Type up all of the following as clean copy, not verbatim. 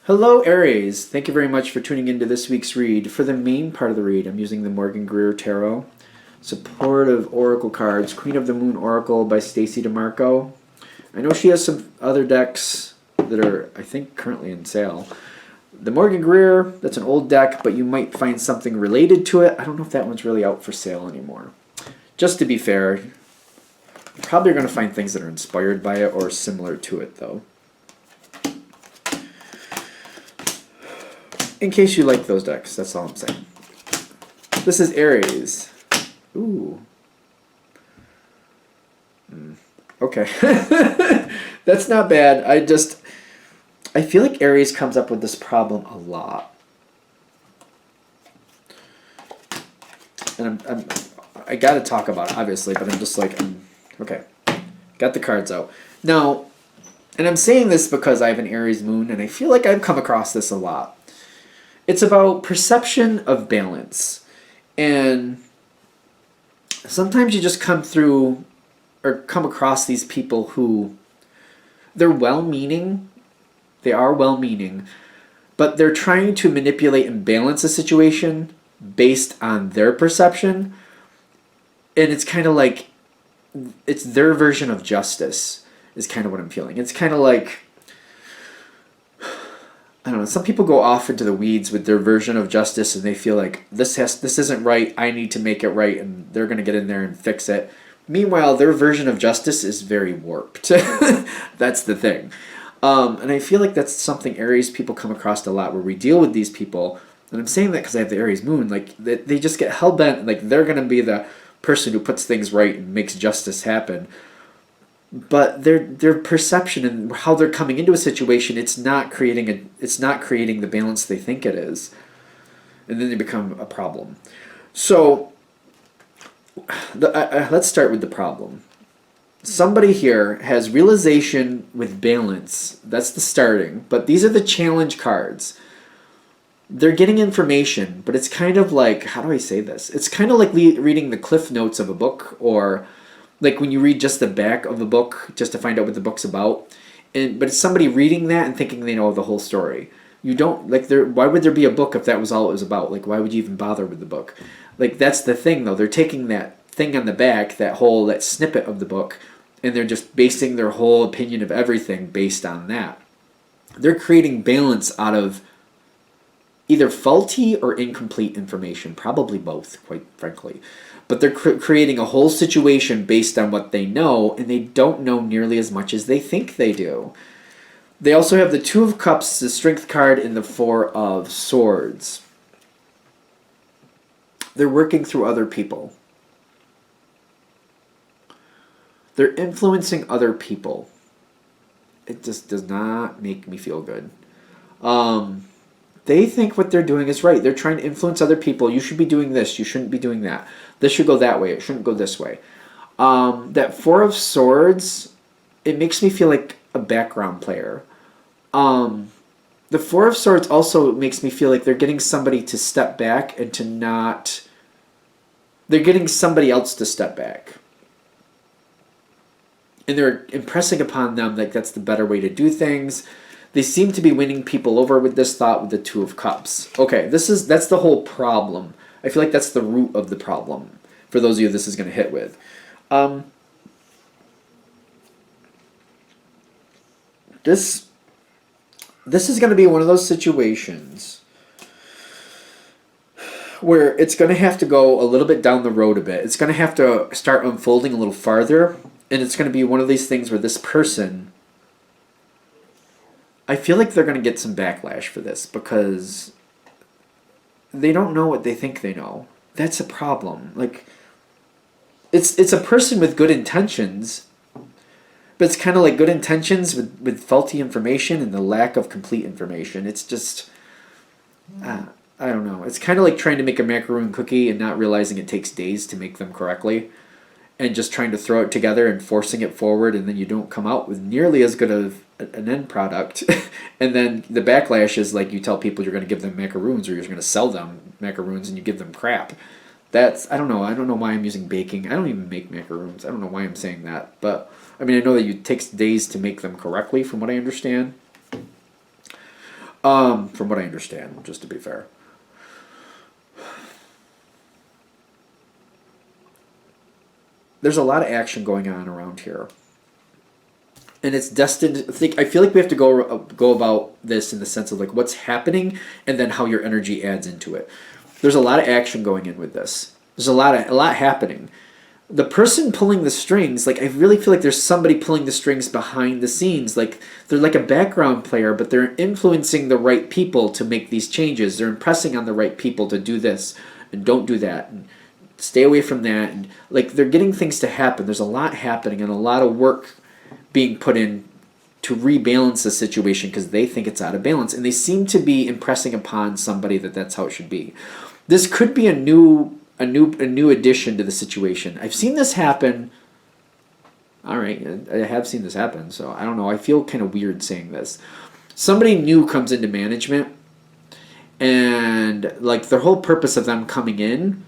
Hello, Aries. Thank you very much for tuning into this week's read. For the main part of the read, I'm using the Morgan Greer Tarot. Supportive Oracle cards, Queen of the Moon Oracle by Stacey DeMarco. I know she has some other decks that are, I think, currently in sale. The Morgan Greer, that's an old deck, but you might find something related to it. I don't know if that one's really out for sale anymore. Just to be fair, you're probably going to find things that are inspired by it or similar to it, though. In case you like those decks, that's all I'm saying. This is Aries. Ooh. Okay. That's not bad. I feel like Aries comes up with this problem a lot. And I gotta talk about it, obviously, but I'm just like, okay. Got the cards out. Now, and I'm saying this because I have an Aries moon, and I feel like I've come across this a lot. It's about perception of balance. And sometimes you just come through or come across these people who they're well-meaning. They are well-meaning, but they're trying to manipulate and balance a situation based on their perception. And it's kind of like it's their version of justice is kind of what I'm feeling. It's kind of like, I don't know, some people go off into the weeds with their version of justice and they feel like this isn't right, I need to make it right, and they're going to get in there and fix it. Meanwhile, their version of justice is very warped. That's the thing. And I feel like that's something Aries people come across a lot, where we deal with these people, and I'm saying that because I have the Aries moon, like they just get hell-bent, like they're going to be the person who puts things right and makes justice happen. But their perception and how they're coming into a situation, it's not creating the balance they think it is, and then they become a problem. So let's start with the problem. Somebody here has realization with balance. That's the starting. But these are the challenge cards. They're getting information, but it's kind of like, how do I say this? It's kind of like reading the cliff notes of a book, or like when you read just the back of a book just to find out what the book's about. But it's somebody reading that and thinking they know the whole story. You don't, like, why would there be a book if that was all it was about? Like, why would you even bother with the book? Like, that's the thing, though. They're taking that thing on the back, that snippet of the book, and they're just basing their whole opinion of everything based on that. They're creating balance out of either faulty or incomplete information, probably both, quite frankly. But they're creating a whole situation based on what they know, and they don't know nearly as much as they think they do. They also have the Two of Cups, the Strength card, and the Four of Swords. They're working through other people. They're influencing other people. It just does not make me feel good. They think what they're doing is right. They're trying to influence other people. You should be doing this. You shouldn't be doing that. This should go that way. It shouldn't go this way. That Four of Swords, it makes me feel like a background player. The Four of Swords also makes me feel like they're getting somebody to step back and to not... They're getting somebody else to step back. And they're impressing upon them like that's the better way to do things. They seem to be winning people over with this thought with the Two of Cups. Okay, that's the whole problem. I feel like that's the root of the problem. For those of you this is going to hit with. This is going to be one of those situations where it's going to have to go a little bit down the road a bit. It's going to have to start unfolding a little farther. And it's going to be one of these things where this person... I feel like they're going to get some backlash for this because they don't know what they think they know. That's a problem. Like, it's a person with good intentions, but it's kind of like good intentions with faulty information and the lack of complete information. It's just, I don't know. It's kind of like trying to make a macaroon cookie and not realizing it takes days to make them correctly, and just trying to throw it together and forcing it forward, and then you don't come out with nearly as good of an end product. And then the backlash is like you tell people you're going to give them macaroons or you're going to sell them macaroons and you give them crap. That's, I don't know why I'm using baking. I don't even make macaroons. I don't know why I'm saying that. But, I mean, I know that it takes days to make them correctly from what I understand. From what I understand, just to be fair. There's a lot of action going on around here. And it's destined. I feel like we have to go about this in the sense of like what's happening, and then how your energy adds into it. There's a lot of action going in with this. There's a lot happening. The person pulling the strings, like I really feel like there's somebody pulling the strings behind the scenes. Like they're like a background player, but they're influencing the right people to make these changes. They're impressing on the right people to do this and don't do that and stay away from that. And like they're getting things to happen. There's a lot happening and a lot of work being put in to rebalance the situation because they think it's out of balance, and they seem to be impressing upon somebody that that's how it should be. This could be a new addition to the situation. I've seen this happen. All right, I have seen this happen, so I don't know. I feel kind of weird saying this. Somebody new comes into management, and like their whole purpose of them coming in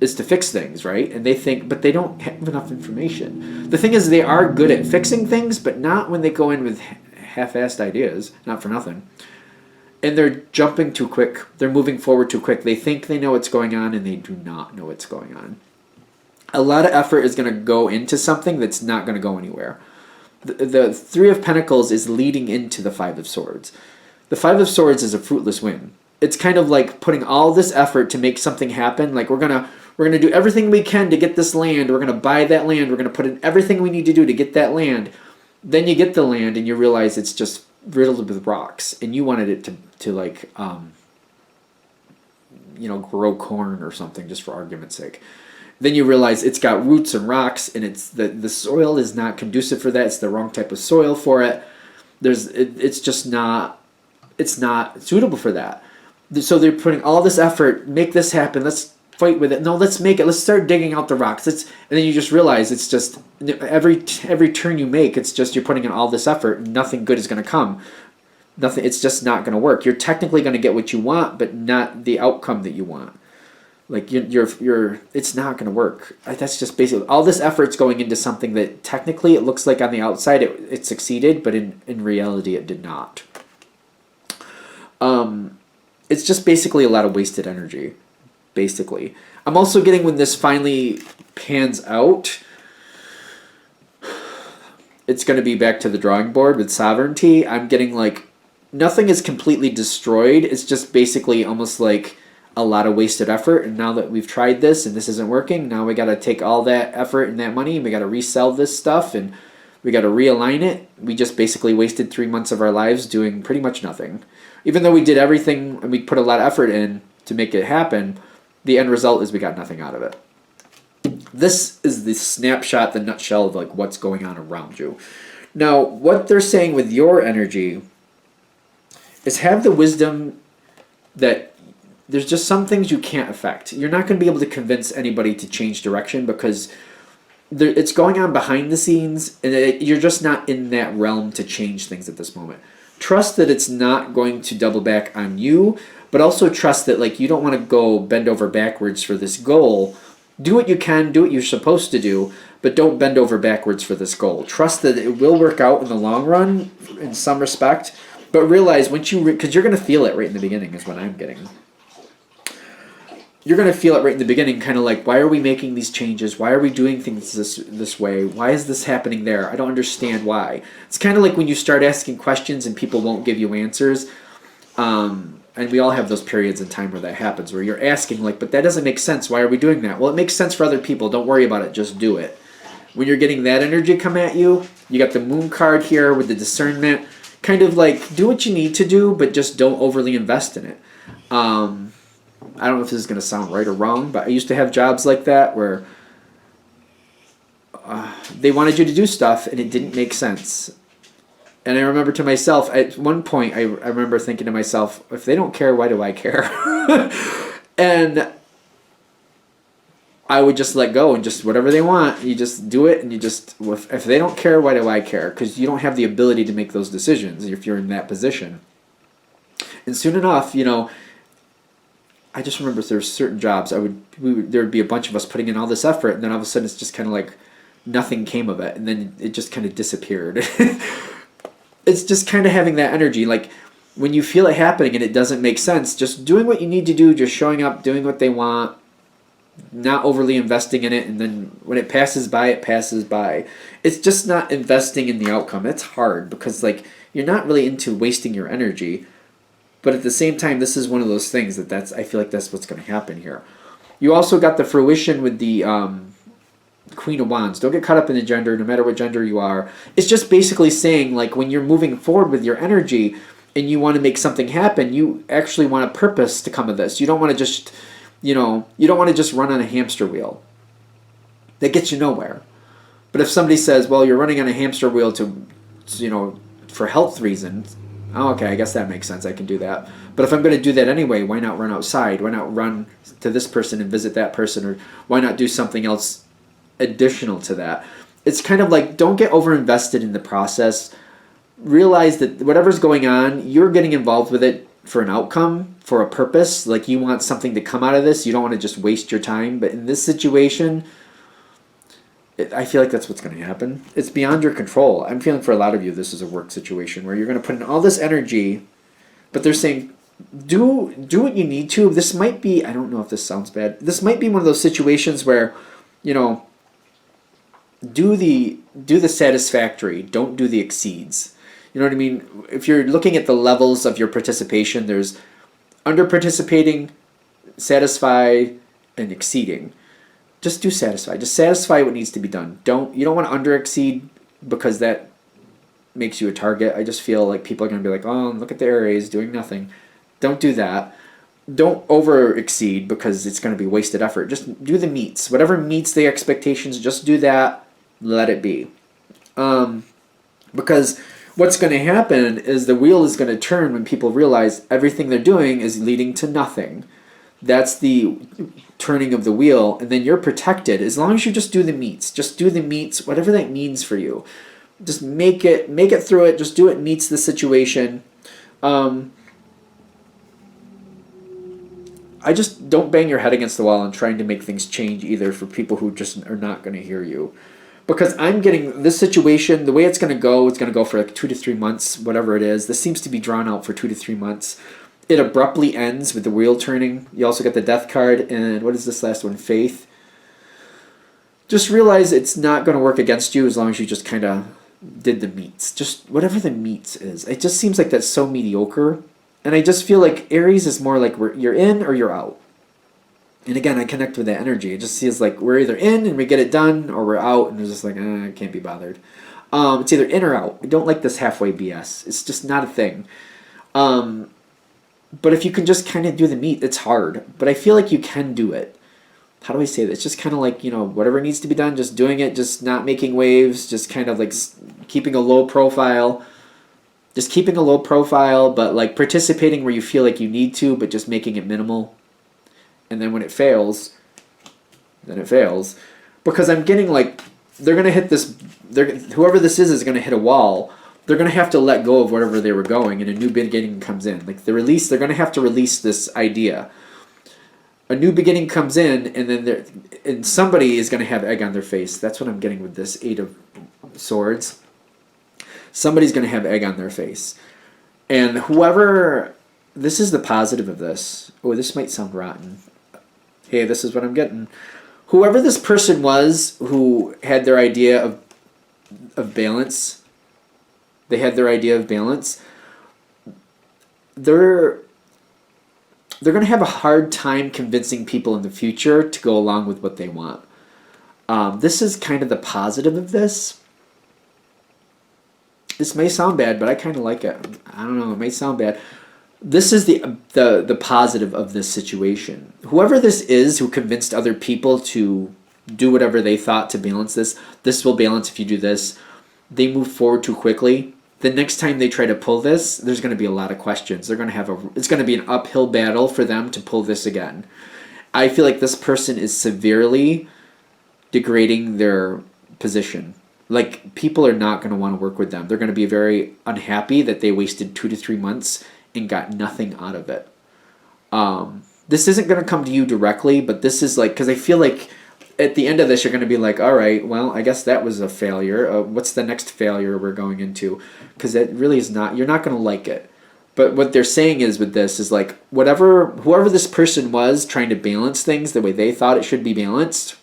is to fix things, right? And they think, but they don't have enough information. The thing is, they are good at fixing things, but not when they go in with half-assed ideas, not for nothing. And they're jumping too quick. They're moving forward too quick. They think they know what's going on, and they do not know what's going on. A lot of effort is going to go into something that's not going to go anywhere. The Three of Pentacles is leading into the Five of Swords. The Five of Swords is a fruitless win. It's kind of like putting all this effort to make something happen. Like we're gonna do everything we can to get this land. We're gonna buy that land. We're gonna put in everything we need to do to get that land. Then you get the land and you realize it's just riddled with rocks, and you wanted it to like grow corn or something, just for argument's sake. Then you realize it's got roots and rocks, and it's the soil is not conducive for that. It's the wrong type of soil for it. It's just not suitable for that. So they're putting all this effort, make this happen. Let's fight with it. No, let's make it. Let's start digging out the rocks. And then you just realize it's just every turn you make, it's just you're putting in all this effort. And nothing good is going to come. Nothing. It's just not going to work. You're technically going to get what you want, but not the outcome that you want. Like it's not going to work. That's just basically all this effort's going into something that technically it looks like on the outside it succeeded, but in reality it did not. It's just basically a lot of wasted energy. Basically, I'm also getting, when this finally pans out, it's going to be back to the drawing board with sovereignty. I'm getting like nothing is completely destroyed. It's just basically almost like a lot of wasted effort. And now that we've tried this and this isn't working, now we got to take all that effort and that money and we got to resell this stuff and we got to realign it. We just basically wasted 3 months of our lives doing pretty much nothing. Even though we did everything and we put a lot of effort in to make it happen, the end result is we got nothing out of it. This is the snapshot, the nutshell of like what's going on around you. Now, what they're saying with your energy is have the wisdom that there's just some things you can't affect. You're not going to be able to convince anybody to change direction because it's going on behind the scenes, and you're just not in that realm to change things at this moment. Trust that it's not going to double back on you, but also trust that like you don't want to go bend over backwards for this goal. Do what you can, do what you're supposed to do, but don't bend over backwards for this goal. Trust that it will work out in the long run in some respect, but realize once because you're going to feel it right in the beginning is what I'm getting. You're going to feel it right in the beginning, kind of like, why are we making these changes? Why are we doing things this way? Why is this happening there? I don't understand why. It's kind of like when you start asking questions and people won't give you answers. And we all have those periods in time where that happens, where you're asking, like, but that doesn't make sense. Why are we doing that? Well, it makes sense for other people. Don't worry about it. Just do it. When you're getting that energy come at you, you got the moon card here with the discernment. Kind of like, do what you need to do, but just don't overly invest in it. I don't know if this is going to sound right or wrong, but I used to have jobs like that where they wanted you to do stuff and it didn't make sense. And I remember to myself, at one point, I remember thinking to myself, if they don't care, why do I care? And I would just let go and just whatever they want, you just do it. And you just, if they don't care, why do I care? Because you don't have the ability to make those decisions if you're in that position. And soon enough, I just remember there's certain jobs there would be a bunch of us putting in all this effort, and then all of a sudden it's just kind of like nothing came of it, and then it just kind of disappeared. It's just kind of having that energy. Like when you feel it happening and it doesn't make sense, just doing what you need to do, just showing up, doing what they want, not overly investing in it, and then when it passes by, it passes by. It's just not investing in the outcome. It's hard because like you're not really into wasting your energy, but at the same time, this is one of those things that's I feel like that's what's going to happen here. You also got the fruition with the Queen of Wands. Don't get caught up in the gender, no matter what gender you are. It's just basically saying like when you're moving forward with your energy and you want to make something happen, you actually want a purpose to come of this. You don't want to just, you don't want to just run on a hamster wheel. That gets you nowhere. But if somebody says, well, you're running on a hamster wheel for health reasons, oh, okay, I guess that makes sense. I can do that. But if I'm going to do that anyway, why not run outside? Why not run to this person and visit that person? Or why not do something else additional to that? It's kind of like, don't get overinvested in the process. Realize that whatever's going on, you're getting involved with it for an outcome, for a purpose. Like you want something to come out of this. You don't want to just waste your time. But in this situation, I feel like that's what's going to happen. It's beyond your control. I'm feeling for a lot of you, this is a work situation where you're going to put in all this energy, but they're saying, do what you need to. This might be, I don't know if this sounds bad. This might be one of those situations where, do the satisfactory, don't do the exceeds. You know what I mean? If you're looking at the levels of your participation, there's under participating, satisfy, and exceeding. Just do satisfy. Just satisfy what needs to be done. You don't want to under exceed because that makes you a target. I just feel like people are going to be like, oh, look at the Aries doing nothing. Don't do that. Don't over exceed because it's going to be wasted effort. Just do the meets. Whatever meets the expectations, just do that. Let it be. Because what's going to happen is the wheel is going to turn when people realize everything they're doing is leading to nothing. That's the turning of the wheel, and then you're protected as long as you just do the meets. Just do the meets, whatever that means for you. Just make it through it. Just do it meets the situation. I just don't bang your head against the wall and trying to make things change either for people who just are not going to hear you. Because I'm getting this situation, the way it's going to go for like 2 to 3 months, whatever it is. This seems to be drawn out for 2 to 3 months. It abruptly ends with the wheel turning. You also get the death card, and what is this last one? Faith. Just realize it's not going to work against you as long as you just kind of did the meets. Just whatever the meets is. It just seems like that's so mediocre. And I just feel like Aries is more like you're in or you're out. And again, I connect with that energy. It just feels like we're either in and we get it done, or we're out and it's just like, I can't be bothered. It's either in or out. I don't like this halfway BS. It's just not a thing. But if you can just kind of do the meet, it's hard. But I feel like you can do it. How do I say this? Just kind of like, whatever needs to be done, just doing it, just not making waves, just kind of like keeping a low profile. Just keeping a low profile, but like participating where you feel like you need to, but just making it minimal. And then when it fails, then it fails. Because I'm getting like, they're going to hit this, whoever this is going to hit a wall. They're going to have to let go of whatever they were going, and a new beginning comes in. Like they're going to have to release this idea. A new beginning comes in, and then somebody is going to have egg on their face. That's what I'm getting with this 8 of Swords. Somebody's going to have egg on their face. And this is the positive of this. Oh, this might sound rotten. Hey, this is what I'm getting. Whoever this person was who had their idea of balance, they had their idea of balance, they're going to have a hard time convincing people in the future to go along with what they want. This is kind of the positive of this. This may sound bad, but I kind of like it. I don't know. It may sound bad. This is the positive of this situation. Whoever this is who convinced other people to do whatever they thought to balance this will balance if you do this. They move forward too quickly. The next time they try to pull this, there's going to be a lot of questions. It's going to be an uphill battle for them to pull this again. I feel like this person is severely degrading their position. Like, people are not going to want to work with them. They're going to be very unhappy that they wasted 2 to 3 months and got nothing out of it. This isn't going to come to you directly, but this is like, because I feel like at the end of this, you're going to be like, all right, well, I guess that was a failure. What's the next failure we're going into? Because it really is not, you're not going to like it. But what they're saying is with this is like whoever this person was trying to balance things the way they thought it should be balanced,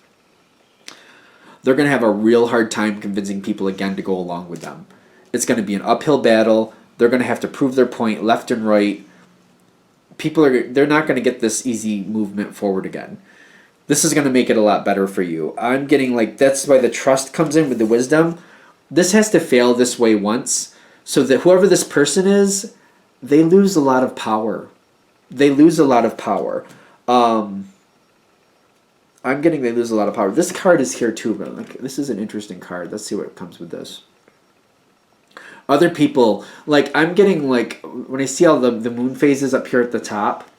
they're going to have a real hard time convincing people again to go along with them. It's going to be an uphill battle. They're going to have to prove their point left and right. They're not going to get this easy movement forward again. This is going to make it a lot better for you. I'm getting like, that's why the trust comes in with the wisdom. This has to fail this way once, so that whoever this person is, they lose a lot of power. They lose a lot of power. I'm getting they lose a lot of power. This card is here too, but like, this is an interesting card. Let's see what comes with this. Other people, like I'm getting like, when I see all the moon phases up here at the top,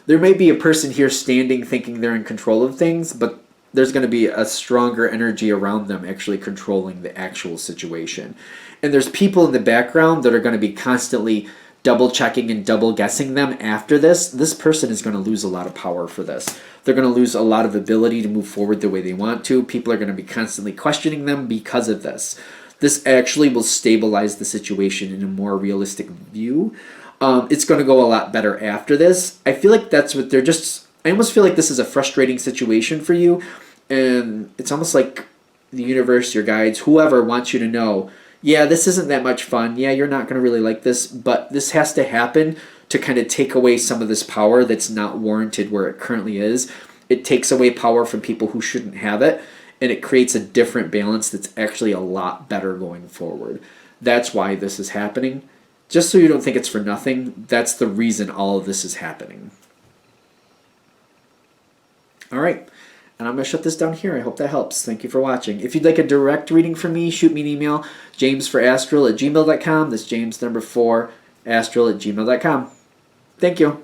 there may be a person here standing thinking they're in control of things, but there's going to be a stronger energy around them actually controlling the actual situation. And there's people in the background that are going to be constantly double checking and double guessing them after this. This person is going to lose a lot of power for this. They're going to lose a lot of ability to move forward the way they want to. People are going to be constantly questioning them because of this. This actually will stabilize the situation in a more realistic view. It's going to go a lot better after this. I feel like that's what they're just... I almost feel like this is a frustrating situation for you. And it's almost like the universe, your guides, whoever wants you to know, yeah, this isn't that much fun. Yeah, you're not going to really like this, but this has to happen to kind of take away some of this power that's not warranted where it currently is. It takes away power from people who shouldn't have it, and it creates a different balance that's actually a lot better going forward. That's why this is happening. Just so you don't think it's for nothing, that's the reason all of this is happening. All right. And I'm going to shut this down here. I hope that helps. Thank you for watching. If you'd like a direct reading from me, shoot me an email, jamesforastral@gmail.com. That's James 4, astral@gmail.com. Thank you.